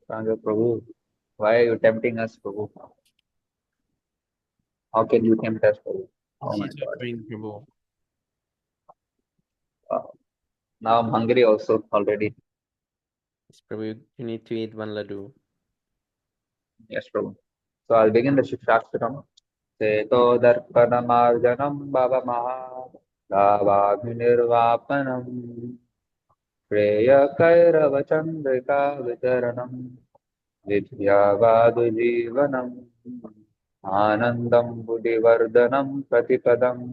Ranjit Prabhu, why are you tempting us, Prabhu? How can you tempt us, Prabhu? Oh my she's God. offering, Prabhu. Now I'm hungry also already. Yes, Prabhu, you need to eat one laddu. Yes, Prabhu. So I'll begin the Shikshastram. Seto Darpanamarjanam Bhava Maha भावाभिनिर्वापनम् श्रेयकैरवचन्द्रिका वितरणम् विद्यावादुजीवनम् आनन्दम् बुद्धिवर्धनम् प्रतिपदम्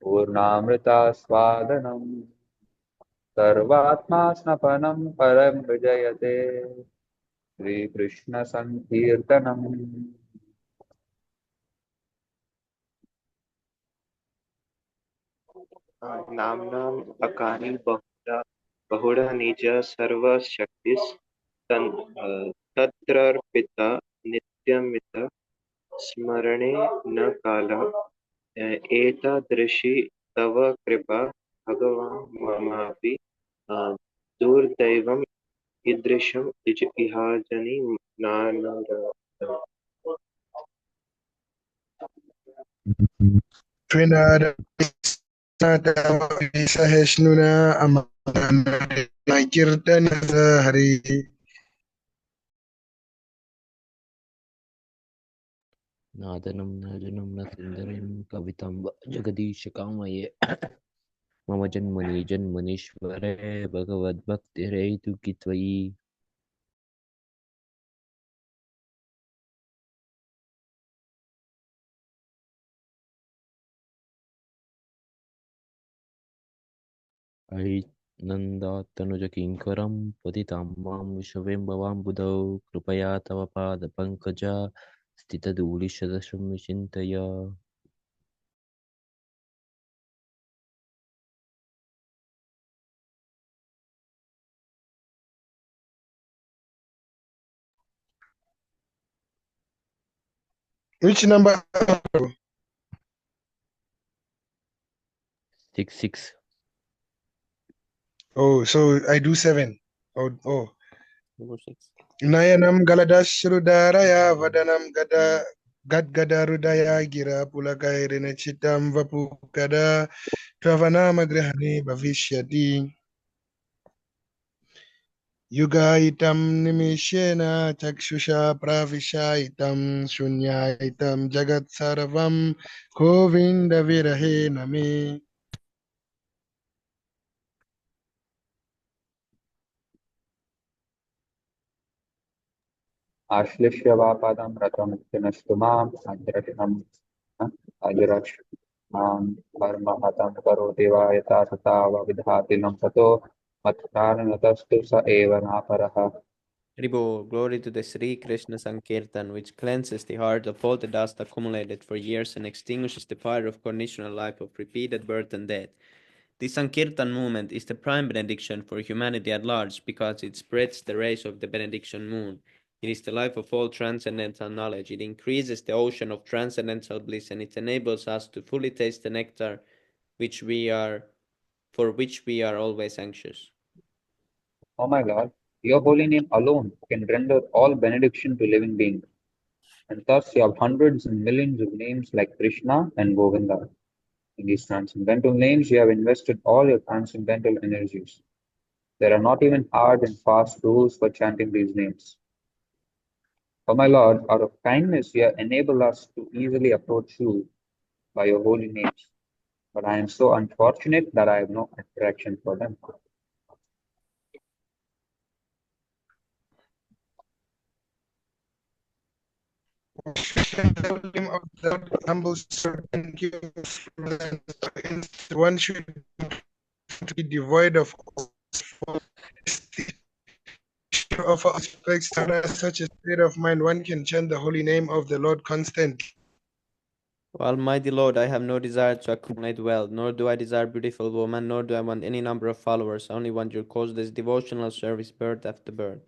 पूर्णामृतास्वादनम् सर्वात्मा स्नपनम् परम् विजयते श्रीकृष्णसङ्कीर्तनम्। नाम्नाम् अकारि बहुधा निज सर्वशक्तिस् तत्रर्पिता नित्यमित स्मरणे न कालः एतादृशी तव कृपा भगवान् ममापि दुर्दैवम् ईदृशम् इहाजनि नानरतम्। सहिष्णुना कीर्तन हरि नादनं नाजनं न सुन्दरं कवितं जगदीशकामये मम जन्मनि जन्मनीश्वरे भगवद्भक्तिरेतुकी त्वयि। नन्दात्तनुजकिङ्करं पतितं मां विश्ववेम्बवाम्बुधौ कृपया तव पादपङ्कजा स्थितधूलिशदशं विचिन्तय। Which number? 6 Oh, so I do 7. Oh. Number 6. Nayanam Galadashrudharaya Vadanam Gadgada Rudaya Gira Pulakairina Chitam Vapukada Travanama Grahani Bhavishyati Yugaitam Nimishena Chakshusha Pravishaitam Shunyaitam Jagat Sarvam Govinda Virahe Name. आश्लिष्य वा पदं रतमुक्तिनस्तु माम् अद्रष्टम् अजरक्षाम् कर्महतं करोति वा यथा तथा वा विधाति नं ततो मत्कारणतस्तु स एव नापरः। Haribo, glory to the Sri Krishna Sankirtan, which cleanses the heart of all the dust accumulated for years and extinguishes the fire of conditional life of repeated birth and death. The Sankirtan movement is the prime benediction for humanity at large because it spreads the rays of the benediction moon. It is the life of all transcendental knowledge. It increases the ocean of transcendental bliss and it enables us to fully taste the nectar for which we are always anxious. O my Lord, your holy name alone can render all benediction to living beings, and thus you have hundreds and millions of names like Krishna and Govinda. In these transcendental names, you have invested all your transcendental energies. There are not even hard and fast rules for chanting these names. O my Lord, out of kindness, you have enabled us to easily approach you by your holy names. But I am so unfortunate that I have no attraction for them. Humble servant, one should be devoid of of aspects. Such a state of mind, one can chant the holy name of the Lord constantly. Almighty Lord, I have no desire to accumulate wealth, nor do I desire beautiful women, nor do I want any number of followers. I only want your causeless devotional service birth after birth.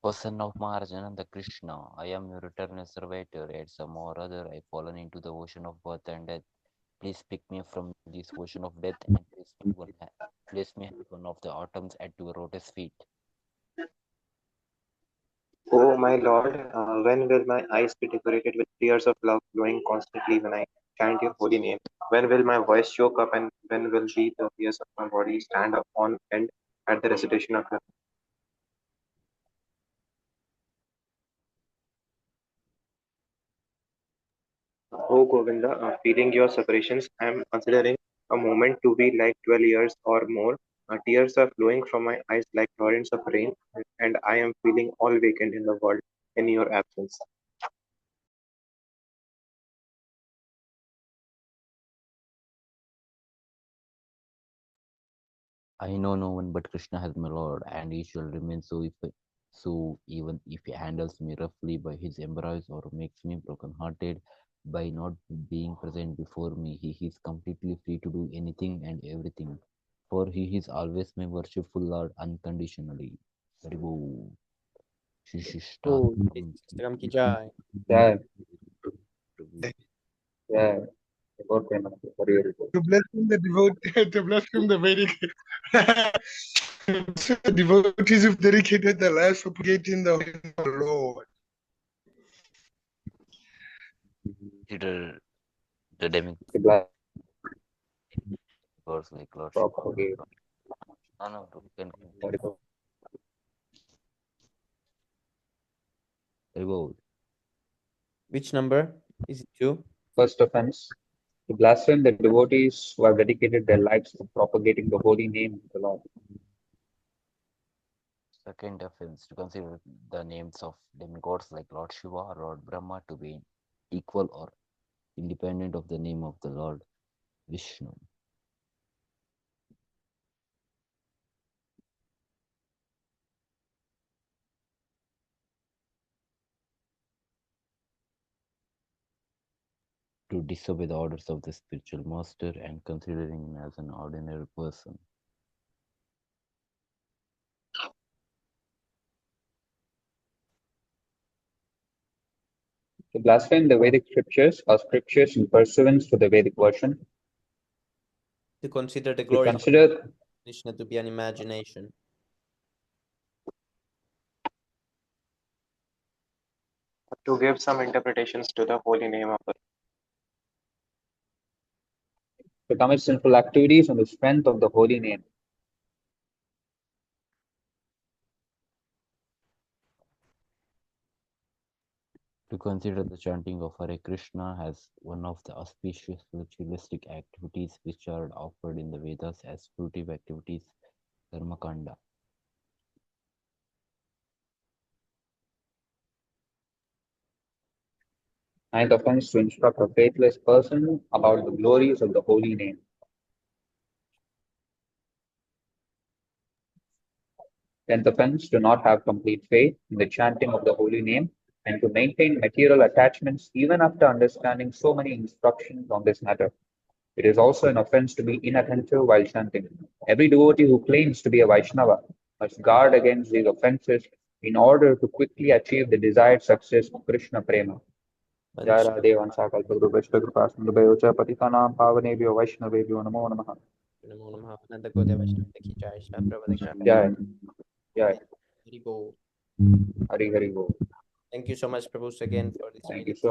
O son of Maharananda Krishna, I am your eternal servitor. At some or other, I have fallen into the ocean of birth and death. Please pick me from this ocean of death and place me at one of the atoms at your lotus feet. Oh my Lord, when will my eyes be decorated with tears of love flowing constantly when I chant your holy name? When will my voice choke up and when will the hairs of my body stand up on end at the recitation of your O Govinda, feeling your separations, I am considering a moment to be like 12 years or more. Tears are flowing from my eyes like torrents of rain, and I am feeling all vacant in the world in your absence. I know no one but Krishna has my Lord, and he shall remain so even if he handles me roughly by his embrace or makes me broken-hearted by not being present before me, he is completely free to do anything and everything, for he is always my worshipful Lord unconditionally. Haribo. Shishishta. Oh, Instagram ki jai. Yeah, yeah. About payment. Very, very good. To blaspheme the to blaspheme the Vedic. The devotees have dedicated their lives for propagating the name of the Lord. Consider the demigods The black like Lord rock. Shiva. Okay. No, no, you can Very good. Haribo. Which number? Is it 2? First offense. To blaspheme the devotees who have dedicated their lives to propagating the holy name of the Lord. Second offense, to consider the names of demigods like Lord Shiva or Lord Brahma to be equal or independent of the name of the Lord Vishnu. To disobey the orders of the spiritual master and considering him as an ordinary person. To blaspheme the Vedic scriptures or scriptures in pursuance to the Vedic version. To consider the To glory of consider Krishna to be an imagination. To give some interpretations to the holy name of the to commit sinful activities on the strength of the holy name. To consider the chanting of Hare Krishna as one of the auspicious ritualistic activities which are offered in the Vedas as fruitive activities, Karmakanda. Ninth offense, to instruct a faithless person about the glories of the holy name. Tenth offense, to not have complete faith in the chanting of the holy name and to maintain material attachments even after understanding so many instructions on this matter. It is also an offense to be inattentive while chanting. Every devotee who claims to be a Vaishnava must guard against these offenses in order to quickly achieve the desired success of Krishna Prema. जय राधे वंशा कल्पद्रुभश्च कृपा सिन्धुभ्यो च पतितानां पावनेभ्यो वैष्णवेभ्यो नमो नमः Namo Namaha. Ananda Gaudiya Vaishnava ki jai. Shri Prabhupada ki jai. जय जय Hari Bol. हरि हरि बोल Thank you so much, Prabhu, again for this thank you Vedic so